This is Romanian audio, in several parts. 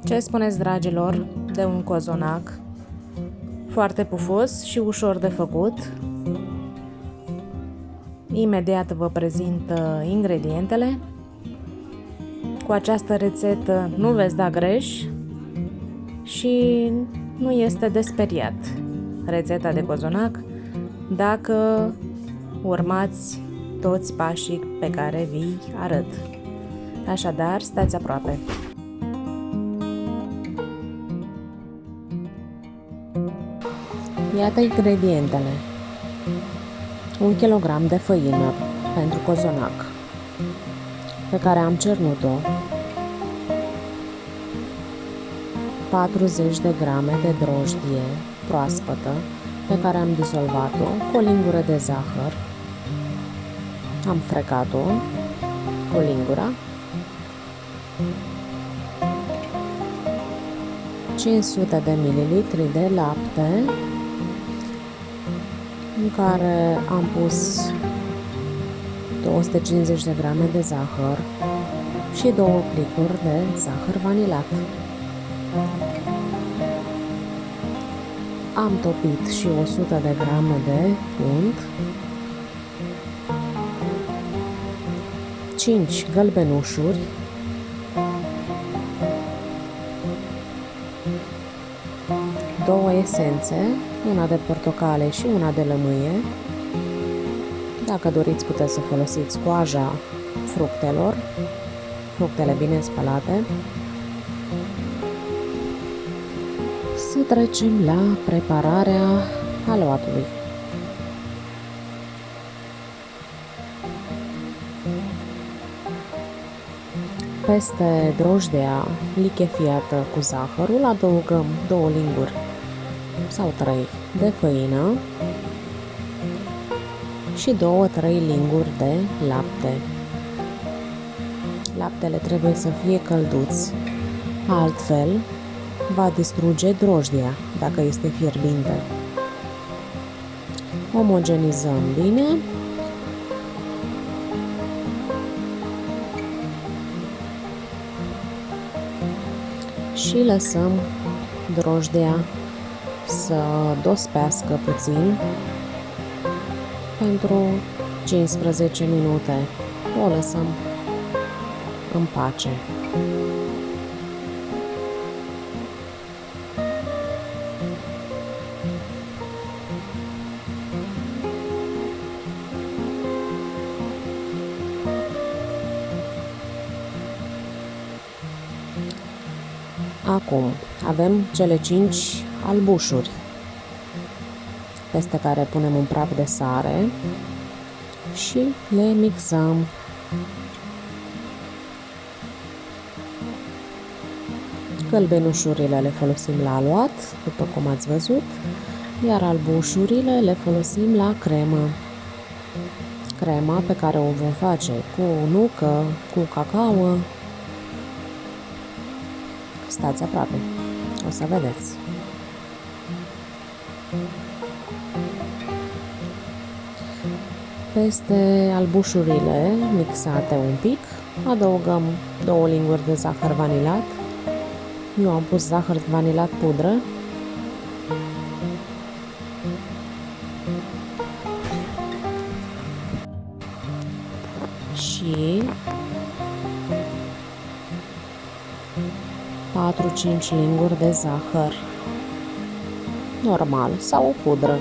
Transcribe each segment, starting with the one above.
Ce spuneți, dragilor, de un cozonac foarte pufos și ușor de făcut? Imediat vă prezint ingredientele. Cu această rețetă nu veți da greș și nu este de speriat rețeta de cozonac dacă urmați toți pașii pe care vi arăt. Așadar, stați aproape. Iată ingredientele. 1 kg de făină pentru cozonac, pe care am cernut-o, 40 de grame de drojdie proaspătă, pe care am dizolvat-o cu o lingură de zahăr, am frecat-o cu lingura, 500 de ml de lapte, în care am pus 250 de grame de zahăr și 2 plicuri de zahăr vanilat. Am topit și 100 de grame de unt, 5 gălbenușuri, 2 esențe, una de portocale și una de lămâie. Dacă doriți, puteți să folosiți coaja fructelor, fructele bine spălate. Să trecem la prepararea aluatului. Peste drojdea lichefiată cu zahărul adăugăm 2 linguri sau 3 de făină și 2-3 linguri de lapte. Laptele trebuie să fie călduț, altfel va distruge drojdia dacă este fierbinte. Omogenizăm bine și lăsăm drojdia să dospească puțin pentru 15 minute. O lăsăm în pace. Acum avem cele 5 albușuri, peste care punem un praf de sare și le mixăm. Gălbenușurile le folosim la aluat, după cum ați văzut, iar albușurile le folosim la cremă. Crema pe care o vom face cu nucă, cu cacao. Stați aproape, o să vedeți. Peste albușurile mixate un pic, adăugăm 2 linguri de zahăr vanilat. Eu am pus zahăr vanilat pudră. Și 4-5 linguri de zahăr normal sau pudră.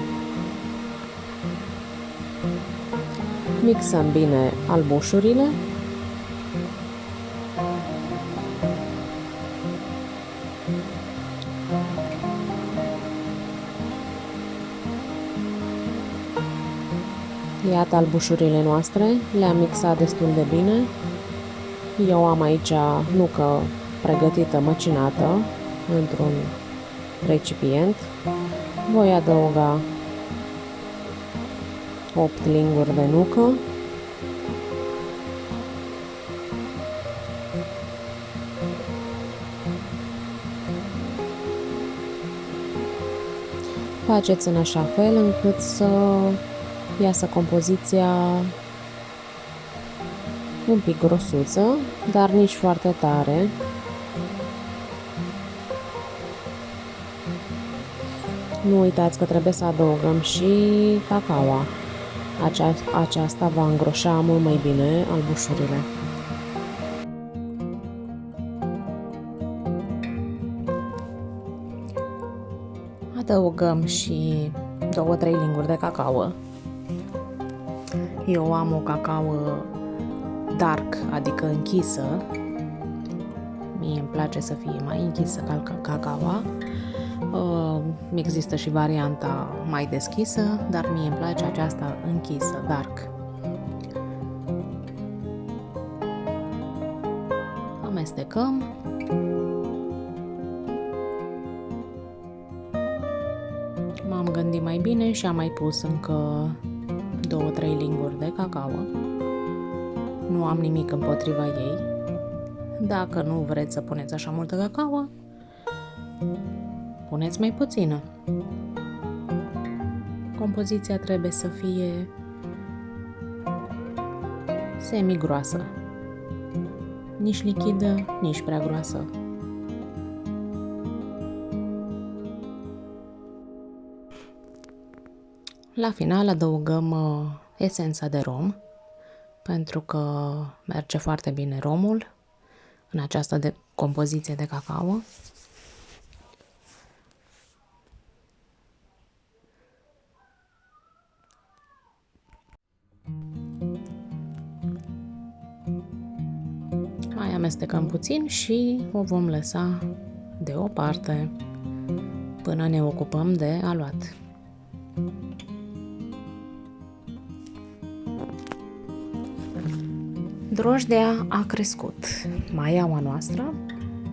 Mixăm bine albușurile . Iată albușurile noastre, le-am mixat destul de bine. Eu am aici nucă pregătită, măcinată, într-un recipient. Voi adăuga 8 linguri de nucă. Faceți în așa fel încât să iasă compoziția un pic grosuță, dar nici foarte tare. Nu uitați că trebuie să adăugăm și cacaoa. Aceasta va îngroșa mult mai bine albușurile. Adăugăm și 2-3 linguri de cacao. Eu am o cacao dark, adică închisă. Mie îmi place să fie mai închisă ca cacaoa. Există și varianta mai deschisă, dar mie îmi place aceasta închisă, dark. Amestecăm. M-am gândit mai bine și am mai pus încă 2-3 linguri de cacao. Nu am nimic împotriva ei. Dacă nu vreți să puneți așa multă cacao, puneți mai puțină. Compoziția trebuie să fie semi-groasă. Nici lichidă, nici prea groasă. La final adăugăm esența de rom, pentru că merge foarte bine romul în această compoziție de cacao. Mai amestecăm puțin și o vom lăsa deoparte până ne ocupăm de aluat. Drojdea a crescut, maiaua noastră,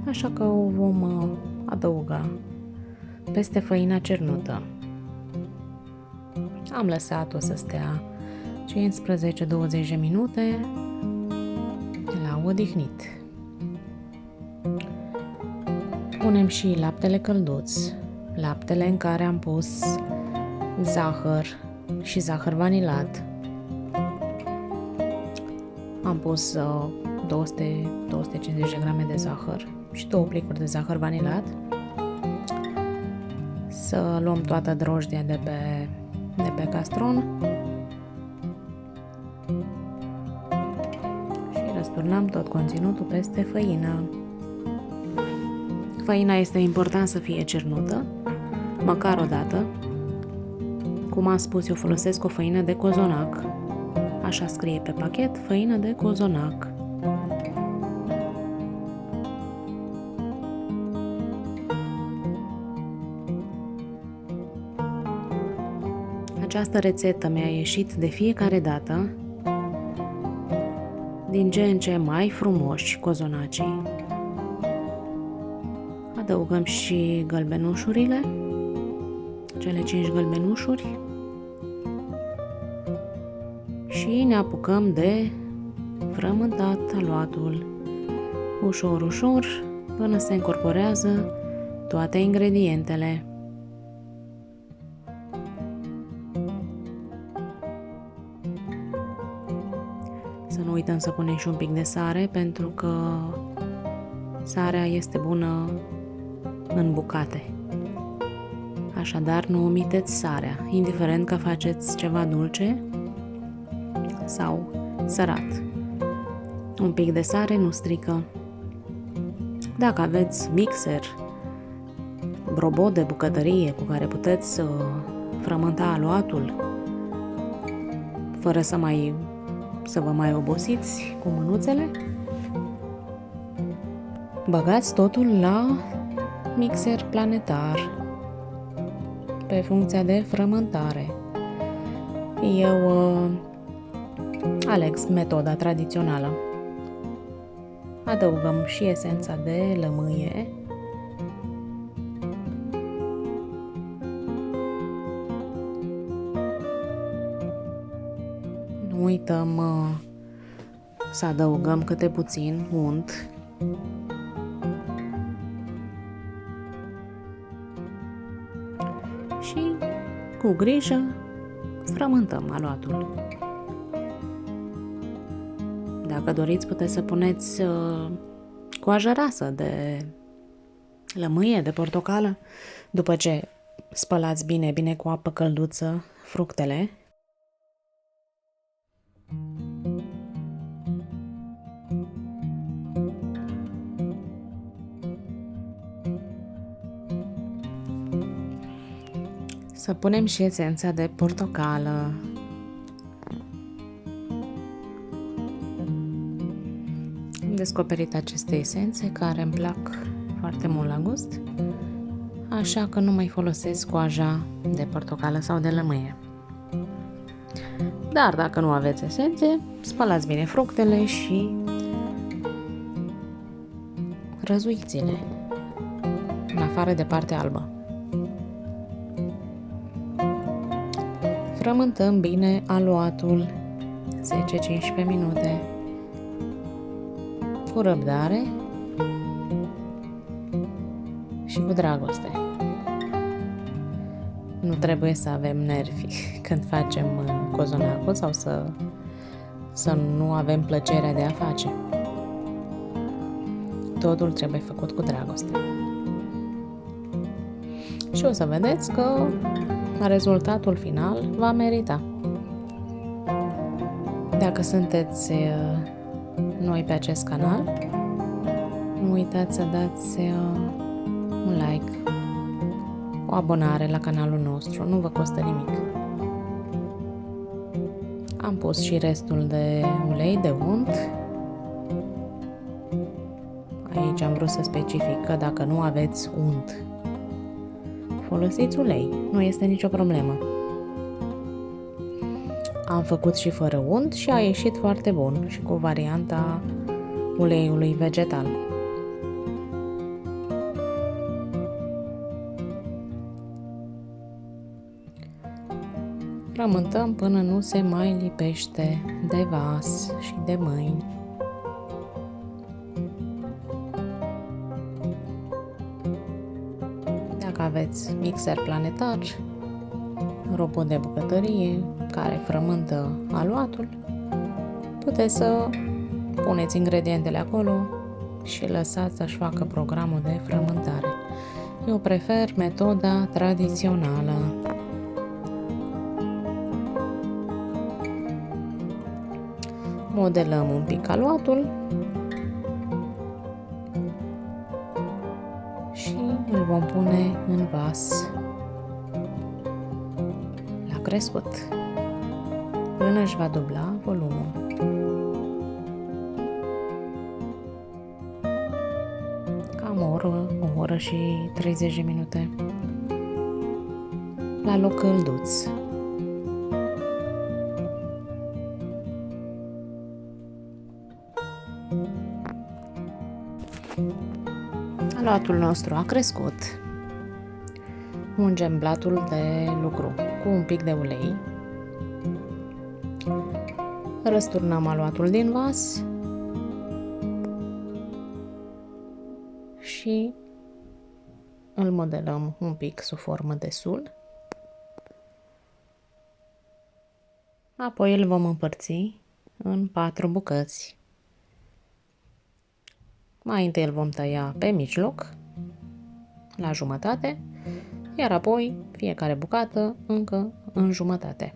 așa că o vom adăuga peste făina cernută. Am lăsat-o să stea 15-20 de minute la odihnit. Punem și laptele călduț, laptele în care am pus zahăr și zahăr vanilat. Am pus 250 de grame de zahăr și 2 plicuri de zahăr vanilat. Să luăm toată drojdia de pe castron și răsturnăm tot conținutul peste făină. Făina este important să fie cernută, măcar o dată. Cum am spus, eu folosesc o făină de cozonac. Așa scrie pe pachet, făină de cozonac. Această rețetă mi-a ieșit de fiecare dată din ce în ce mai frumoși cozonacii. Adăugăm și gălbenușurile, cele 5 gălbenușuri. Și ne apucăm de frământat aluatul, ușor, ușor, până se încorporează toate ingredientele. Să nu uităm să punem și un pic de sare, pentru că sarea este bună în bucate. Așadar, nu omiteți sarea, indiferent că faceți ceva dulce sau sărat. Un pic de sare nu strică. Dacă aveți mixer, robot de bucătărie cu care puteți frământa aluatul fără să vă mai obosiți cu mânuțele, băgați totul la mixer planetar pe funcția de frământare. Eu aleg metoda tradițională. Adăugăm și esența de lămâie. Nu uităm să adăugăm câte puțin unt. Și cu grijă frământăm aluatul. Dacă doriți, puteți să puneți coajă rasă de lămâie, de portocală. După ce spălați bine cu apă călduță fructele, să punem și esența de portocală. Am descoperit aceste esențe care îmi plac foarte mult la gust, așa că nu mai folosesc coaja de portocală sau de lămâie. Dar dacă nu aveți esențe, spălați bine fructele și răzuiți-le, în afară de partea albă. Frământăm bine aluatul 10-15 minute cu răbdare și cu dragoste. Nu trebuie să avem nervi când facem cozonacul sau să nu avem plăcerea de a face. Totul trebuie făcut cu dragoste. Și o să vedeți că rezultatul final va merita. Dacă sunteți noi pe acest canal, nu uitați să dați un like, o abonare la canalul nostru, nu vă costă nimic. Am pus și restul de ulei de unt. Aici am vrut să specific că dacă nu aveți unt, folosiți ulei, nu este nicio problemă. Am făcut și fără unt și a ieșit foarte bun și cu varianta uleiului vegetal. Frământăm până nu se mai lipește de vas și de mâini. Dacă aveți mixer planetar, robot de bucătărie care frământă aluatul, puteți să puneți ingredientele acolo și lăsați să-și facă programul de frământare. Eu prefer metoda tradițională. Modelăm un pic aluatul și îl vom pune în vas la crescut până își va dubla volumul. Cam o oră și 30 de minute la loc călduț. Aluatul nostru a crescut. Ungem blatul de lucru cu un pic de ulei. Răsturnăm aluatul din vas și îl modelăm un pic sub formă de sul. Apoi îl vom împărți în 4 bucăți. Mai întâi îl vom tăia pe mijloc, la jumătate, iar apoi fiecare bucată încă în jumătate.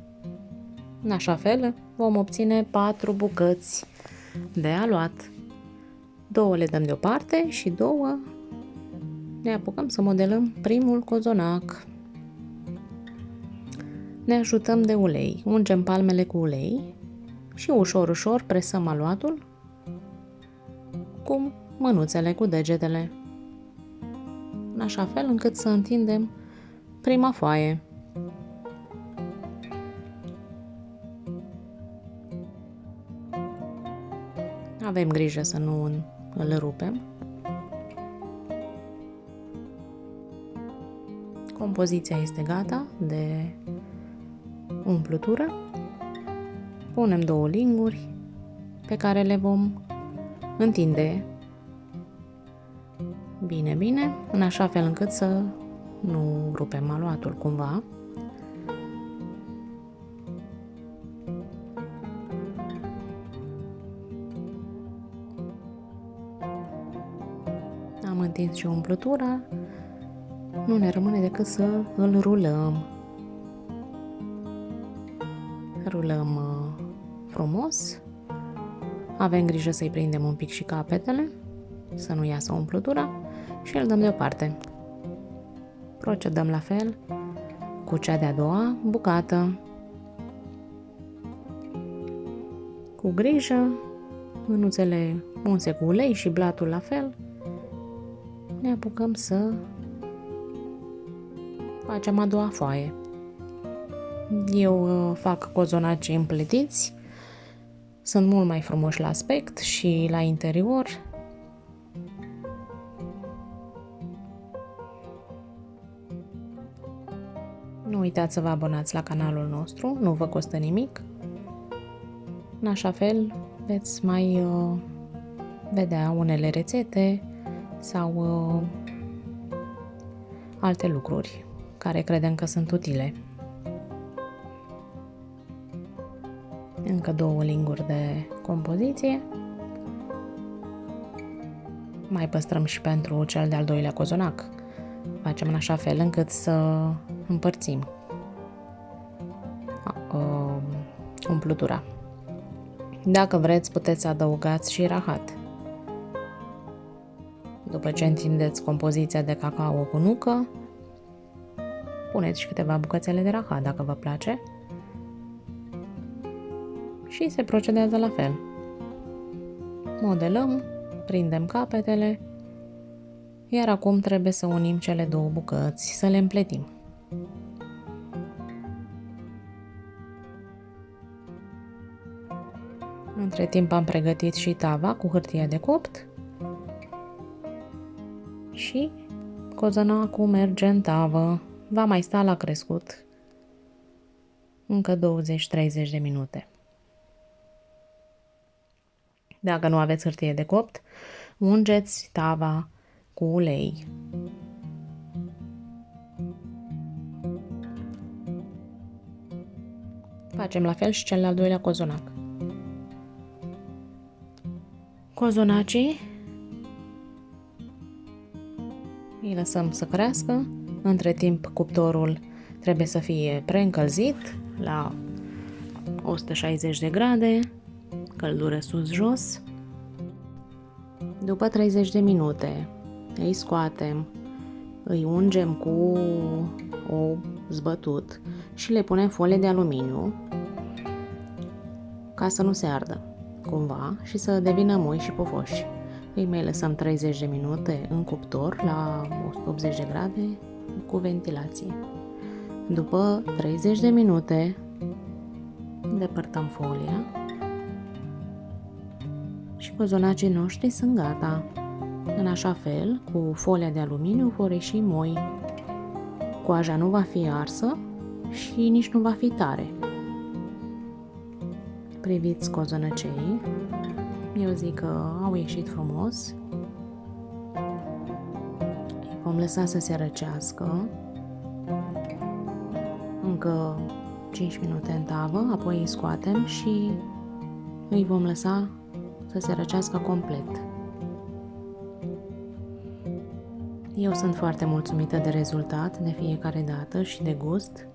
În așa fel vom obține 4 bucăți de aluat. 2 le dăm deoparte și 2 ne apucăm să modelăm primul cozonac. Ne ajutăm de ulei, ungem palmele cu ulei și ușor presăm aluatul cu mânuțele, cu degetele, în așa fel încât să întindem prima foaie. Avem grijă să nu îl rupem. Compoziția este gata de umplutură. Punem 2 linguri pe care le vom întinde bine, în așa fel încât să nu rupem aluatul cumva. întins și umplutura, nu ne rămâne decât să îl rulăm. Rulăm frumos. Avem grijă să-i prindem un pic și capetele, să nu iasă umplutura și îl dăm deoparte. Procedăm la fel cu cea de-a doua bucată. Cu grijă, mânuțele unse cu ulei și blatul la fel, ne apucăm să facem a doua foaie. Eu fac cozonaci împletiți, sunt mult mai frumoși la aspect și la interior. Nu uitați să vă abonați la canalul nostru, nu vă costă nimic. În așa fel veți mai vedea unele rețete sau alte lucruri care credem că sunt utile. Încă 2 linguri de compoziție. Mai păstrăm și pentru cel de-al doilea cozonac. Facem în așa fel încât să împărțim umplutura. Dacă vreți, puteți să adăugați și rahat. După ce întindeți compoziția de cacao cu nucă, puneți și câteva bucățele de rahat, dacă vă place. Și se procedează la fel. Modelăm, prindem capetele, iar acum trebuie să unim cele 2 bucăți, să le împletim. Între timp am pregătit și tava cu hârtie de copt și cozonacul merge în tavă. Va mai sta la crescut încă 20-30 de minute. Dacă nu aveți hârtie de copt, ungeți tava cu ulei. Facem la fel și cel de-al doilea cozonac. Cozonacii îi lăsăm să crească. Între timp, cuptorul trebuie să fie preîncălzit la 160 de grade, căldură sus-jos. După 30 de minute îi scoatem, îi ungem cu ou zbătut și le punem folie de aluminiu ca să nu se ardă cumva și să devină moi și pufoși. Îi mai lăsăm 30 de minute în cuptor la 180 de grade cu ventilație. După 30 de minute îndepărtăm folia și cozonacii noștri sunt gata. În așa fel, cu folia de aluminiu vor ieși moi. Coaja nu va fi arsă și nici nu va fi tare. Priviți cozonăcei, eu zic că au ieșit frumos. Vom lăsa să se răcească încă 5 minute în tavă, apoi îi scoatem și îi vom lăsa să se răcească complet. Eu sunt foarte mulțumită de rezultat de fiecare dată și de gust.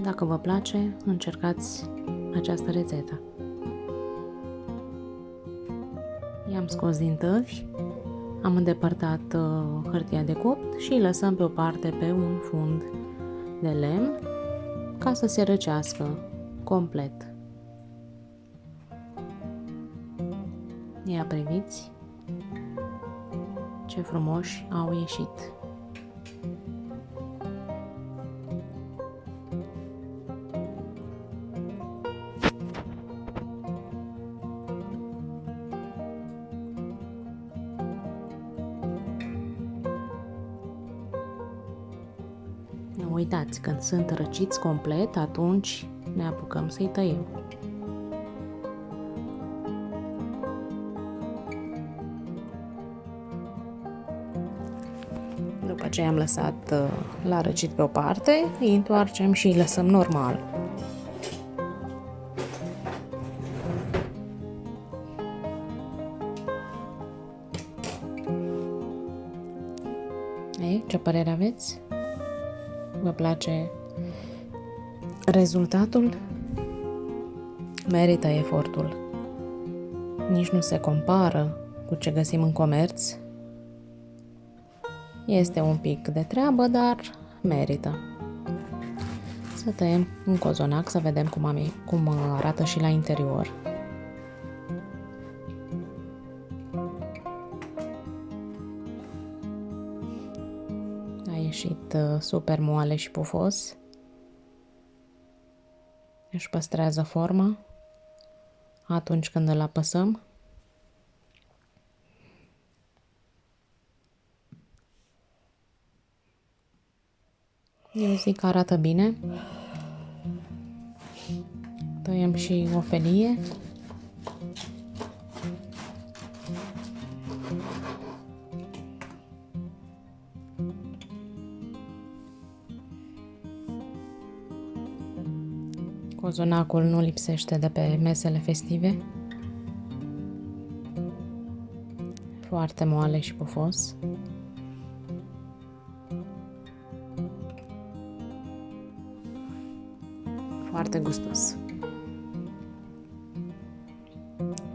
Dacă vă place, încercați această rețetă. I-am scos din tăvi, am îndepărtat hârtia de copt și îi lăsăm pe o parte pe un fund de lemn ca să se răcească complet. Ia priviți ce frumoși au ieșit. Nu uitați, când sunt răciți complet, atunci ne apucăm să-i tăiem. După ce am lăsat la răcit pe o parte, îi întoarcem și îi lăsăm normal. Ce părere aveți? Vă place rezultatul? Merită efortul. Nici nu se compară cu ce găsim în comerț. Este un pic de treabă, dar merită. Să tăiem un cozonac, să vedem cum arată și la interior. A ieșit super moale și pufos. Își păstrează forma atunci când îl apăsăm. Eu zic că arată bine. Tăiem și o felie. Cozonacul nu lipsește de pe mesele festive. Foarte moale și pufos. Foarte gustos.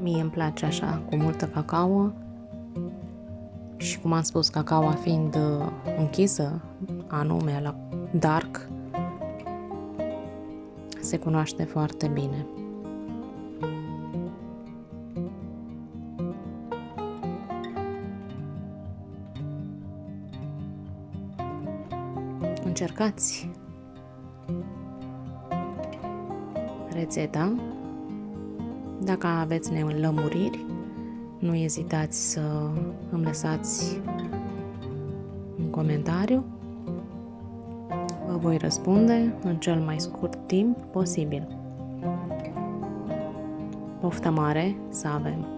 Mie îmi place așa, cu multă cacao. Și cum am spus, cacaoa fiind închisă, anume la dark, se cunoaște foarte bine. Încercați rețeta. Dacă aveți nelămuriri, nu ezitați să îmi lăsați un comentariu. Vă voi răspunde în cel mai scurt timp posibil. Poftă mare să avem!